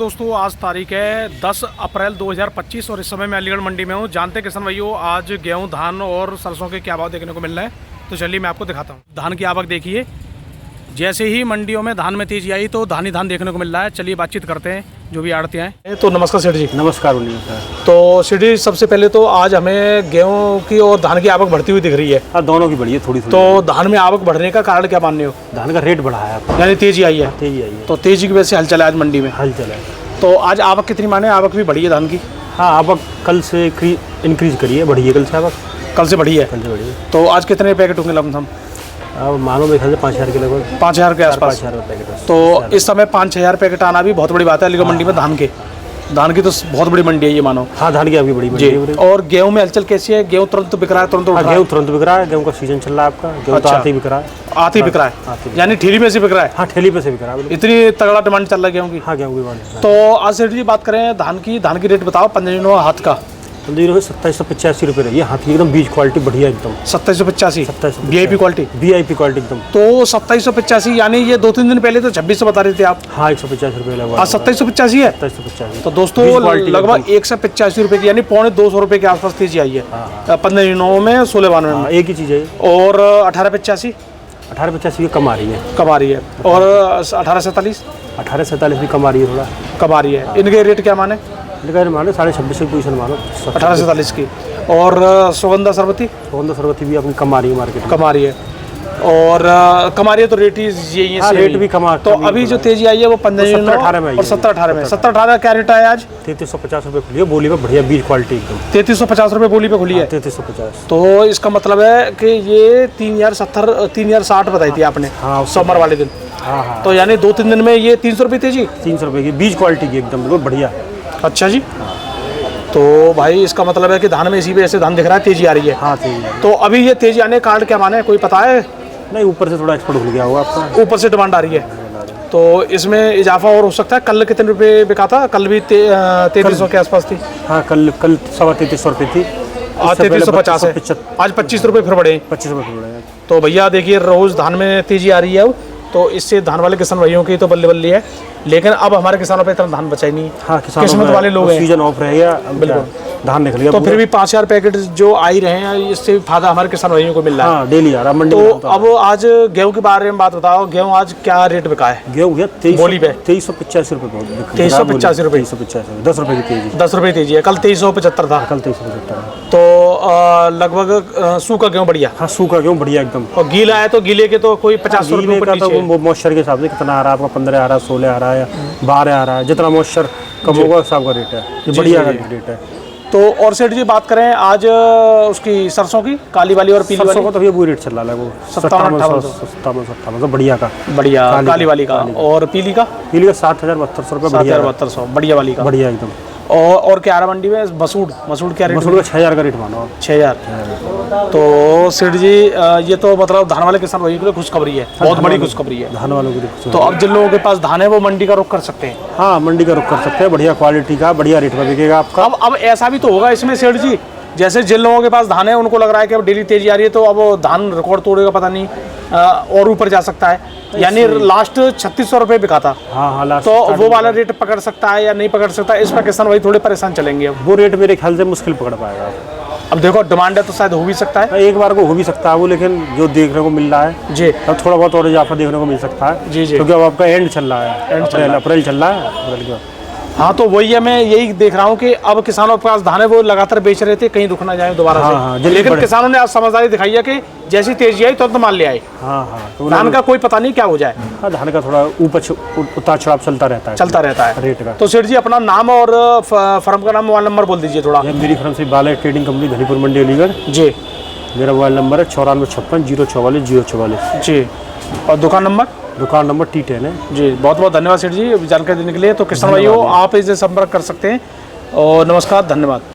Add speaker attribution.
Speaker 1: दोस्तों, आज तारीख है 10 अप्रैल 2025 और इस समय मैं अलीगढ़ मंडी में हूँ। जानते किसान भाइयों, आज गेहूँ, धान और सरसों के क्या भाव देखने को मिल रहे हैं, तो चलिए मैं आपको दिखाता हूँ। धान की आवक देखिए, जैसे ही मंडियों में धान में तेजी आई तो धान ही धान देखने को मिल रहा है। चलिए बातचीत करते हैं जो भी आड़ते हैं। तो नमस्कार सेठ जी।
Speaker 2: नमस्कार।
Speaker 1: तो सेठ जी, सबसे पहले तो आज हमें गेहूं की और धान की आवक बढ़ती हुई दिख रही है।
Speaker 2: हाँ, दोनों की बढ़ी है थोड़ी।
Speaker 1: तो धान में आवक बढ़ने का कारण क्या मानने हो?
Speaker 2: धान का रेट बढ़ा है,
Speaker 1: यानी तेजी आई है।
Speaker 2: तेजी आई है।
Speaker 1: तो तेजी की वजह से हलचल है आज मंडी में।
Speaker 2: हलचल है।
Speaker 1: तो आज आवक कितनी माने? आवक भी बढ़ी है धान की?
Speaker 2: हाँ, आवक कल से इंक्रीज करी है, बढ़ी है कल से आवक।
Speaker 1: कल से बढ़ी है।
Speaker 2: कल से बढ़ी है।
Speaker 1: तो आज कितने पैकेट होंगे लमसम?
Speaker 2: अब मानो मेरे ख्याल से 5,000 के लगभग,
Speaker 1: 5,000 के आसपास।
Speaker 2: 5,000 पैकेट।
Speaker 1: तो इस समय 5-6,000 पैकेट आना भी बहुत बड़ी बात है अलीगढ़ मंडी में। धान की तो बहुत बड़ी मंडी है ये, मानो।
Speaker 2: हाँ, धान की आपकी बड़ी मंडी है।
Speaker 1: और गेहूं में हलचल कैसी है? गेहूं तुरंत बिक रहा है?
Speaker 2: गेहूं तुरंत बिक रहा है। गेहूं का सीजन चल रहा है आपका। गेहूं तो आते ही बिक रहा है।
Speaker 1: आते ही बिक रहा है, यानी ठेली में से बिक रहा है।
Speaker 2: हाँ, ठेली पे से बिक रहा है।
Speaker 1: इतनी तगड़ा डिमांड चल रहा है गेहूं की।
Speaker 2: हाँ, गेहूं की डिमांड।
Speaker 1: तो आज सेठ जी बात करें धान की रेट बताओ। 15 हाथ का
Speaker 2: 2785 रुपये रही है। हाथ की एकदम बीज क्वालिटी बढ़िया एकदम।
Speaker 1: 2785 VIP क्वालिटी।
Speaker 2: VIP क्वालिटी एकदम।
Speaker 1: तो 2785 यानी ये 2-3 दिन पहले तो 2600 बता रहे थे आप।
Speaker 2: हाँ, 150 रुपये लगभग।
Speaker 1: आज 2785 है।
Speaker 2: 2785।
Speaker 1: तो दोस्तों लगभग 185 रुपये की, यानी 250 रुपये के आसपास तेजी आई है 15 दिनों में। 1692 में
Speaker 2: एक ही चीज़ है।
Speaker 1: और 1885
Speaker 2: 1885 कम आ रही है।
Speaker 1: कम आ रही है। और 1847
Speaker 2: 1847 भी कम आ रही है, थोड़ा
Speaker 1: कम आ रही है। इनके रेट क्या माने?
Speaker 2: मानो 26.5 की पोजीशन मानो
Speaker 1: 1847 की। और सुगंधा सरबती
Speaker 2: भी अपनी कम आ रही है मार्केट में।
Speaker 1: कम आ रही है। और कम आ रही है तो रेट यही है।
Speaker 2: हाँ, रेट भी कम आ।
Speaker 1: तो अभी जो तेजी आई है वो 15-18 में और 17-18 में। 17-18 क्या रेट है आज?
Speaker 2: 3350 रुपये खुली है बोली पे, बढ़िया बीज क्वालिटी एकदम।
Speaker 1: 3350 रुपये बोली पे खुली है।
Speaker 2: 3350।
Speaker 1: तो इसका मतलब है कि ये 3060 बताई थी आपने।
Speaker 2: हाँ,
Speaker 1: समर वाले दिन।
Speaker 2: हाँ।
Speaker 1: तो यानी 2-3 दिन में ये 300 रुपये तेजी।
Speaker 2: 300 रुपये की बीज क्वालिटी की एकदम बिल्कुल बढ़िया।
Speaker 1: अच्छा जी। तो भाई इसका मतलब है कि धान में इसी वजह से धान दिख रहा है, तेजी आ रही है।
Speaker 2: हाँ, तेजी।
Speaker 1: तो अभी ये तेजी आने का कारण क्या माने, कोई पता है?
Speaker 2: नहीं, ऊपर से थोड़ा एक्सपोर्ट हो गया होगा आपका।
Speaker 1: ऊपर से डिमांड आ रही है तो इसमें इजाफा और हो सकता है। कल कितने रुपए बिका था? कल भी 3300 के आसपास थी।
Speaker 2: हाँ, कल 3300 रुपये थी।
Speaker 1: आज 3350 है। आज 25 रुपये फिर बढ़े।
Speaker 2: 25 रुपये फिर बढ़े।
Speaker 1: तो भैया देखिए, रोज धान में तेजी आ रही है अब। तो इससे धान वाले किसान भाइयों की तो बल्ले बल्ले है, लेकिन अब हमारे किसानों पे इतना धान बचा ही नहीं।
Speaker 2: हाँ,
Speaker 1: किस्मत वाले लोग हैं।
Speaker 2: सीजन ऑफ रहेगा, बिल्कुल धान निकल गया।
Speaker 1: तो फिर भी 5000 पैकेट जो आ ही रहे हैं, इससे फायदा हमारे किसान भाइयों को मिल रहा है।
Speaker 2: हाँ, डेली आ रहा मंडी।
Speaker 1: तो अब आज गेहूं के बारे में बात बताओ। गेहूं आज क्या रेट बिका है?
Speaker 2: गेहूं भैया
Speaker 1: 2385
Speaker 2: रुपये।
Speaker 1: 2385 रुपये।
Speaker 2: 10 रुपये की तेजी।
Speaker 1: 10 रुपये तेजी है। कल 2375 था।
Speaker 2: कल 2375।
Speaker 1: तो लगभग सूखा गेहूं बढ़िया।
Speaker 2: हाँ, सूखा गेहूं बढ़िया एकदम।
Speaker 1: और गीला है तो गीले के तो कोई 50 रुपये
Speaker 2: का तो वो मॉइस्चर के हिसाब से कितना आ रहा है आपका, 15 आ रहा है, 16 आ रहा है, 12 आ रहा है। जितना मॉइस्चर कम होगा हिसाब का रेट है। ये बढ़िया रेट है।
Speaker 1: तो और सेठ जी बात करें आज उसकी सरसों की, काली वाली और पीली वाली?
Speaker 2: तो भैया वो रेट चल रहा है वो 57-58 तो बढ़िया का।
Speaker 1: बढ़िया काली वाली का। और पीली का?
Speaker 2: पीली का 7,7200 रुपये।
Speaker 1: 7,7200 बढ़िया वाली का।
Speaker 2: बढ़िया एकदम।
Speaker 1: और क्या आ रहा मंडी में? मसूड़ क्या रेट?
Speaker 2: मसूड़ का 6,000 का रेट मानो।
Speaker 1: 6,000। तो सेठ जी ये तो मतलब धान वाले किसान भाइयों के लिए खुशखबरी है, बहुत बड़ी खुशखबरी है
Speaker 2: धान वालों के लिए।
Speaker 1: तो अब जिन लोगों के पास धान है वो मंडी का रुख कर सकते हैं।
Speaker 2: हाँ, मंडी का रुख कर सकते हैं। बढ़िया क्वालिटी का, बढ़िया रेट में बिकेगा आपका।
Speaker 1: अब ऐसा भी तो होगा इसमें सेठ जी, जैसे जिन लोगों के पास धान है उनको लग रहा है कि अब डेली तेजी आ रही है तो अब धान रिकॉर्ड तोड़ेगा, पता नहीं और ऊपर जा सकता है। यानी लास्ट 3600 रुपये बिका था।
Speaker 2: हाँ, लास्ट।
Speaker 1: तो वो वाला रेट पकड़ सकता है या नहीं पकड़ सकता है, इस पर किसान भाई थोड़े परेशान चलेंगे। अब
Speaker 2: वो रेट मेरे ख्याल से मुश्किल पकड़ पाएगा।
Speaker 1: अब देखो डिमांड है तो शायद हो भी सकता है,
Speaker 2: एक बार को हो भी सकता है वो, लेकिन जो देखने को मिल रहा है
Speaker 1: जी,
Speaker 2: अब थोड़ा बहुत और इजाफा देखने को मिल सकता है
Speaker 1: जी।
Speaker 2: क्योंकि अब आपका एंड चल रहा है, अप्रैल चल रहा है।
Speaker 1: हाँ, तो वही है, मैं यही देख रहा हूँ कि अब किसानों के पास धान है वो लगातार बेच रहे थे, कहीं रुक ना जाए दोबारा से। लेकिन किसानों ने आज समझदारी दिखाई है कि जैसी तेजी आई तुरंत माल ले आए।
Speaker 2: हाँ, तो
Speaker 1: धान का कोई पता नहीं क्या हो जाए।
Speaker 2: हाँ, धान का थोड़ा उतार चढ़ाव चलता रहता है रेट का।
Speaker 1: तो सेठ जी अपना नाम और फर्म का नाम, मोबाइल नंबर बोल दीजिए थोड़ा।
Speaker 2: मेरी फर्म से बाला ट्रेडिंग कंपनी, धनीपुर मंडी, अलीगढ़ जी। मेरा मोबाइल नंबर है 9456
Speaker 1: जी। और दुकान नंबर
Speaker 2: T10 है
Speaker 1: जी। बहुत बहुत धन्यवाद सेठ जी जानकारी देने के लिए। तो किसान भाइयों आप इसे संपर्क कर सकते हैं। और नमस्कार, धन्यवाद।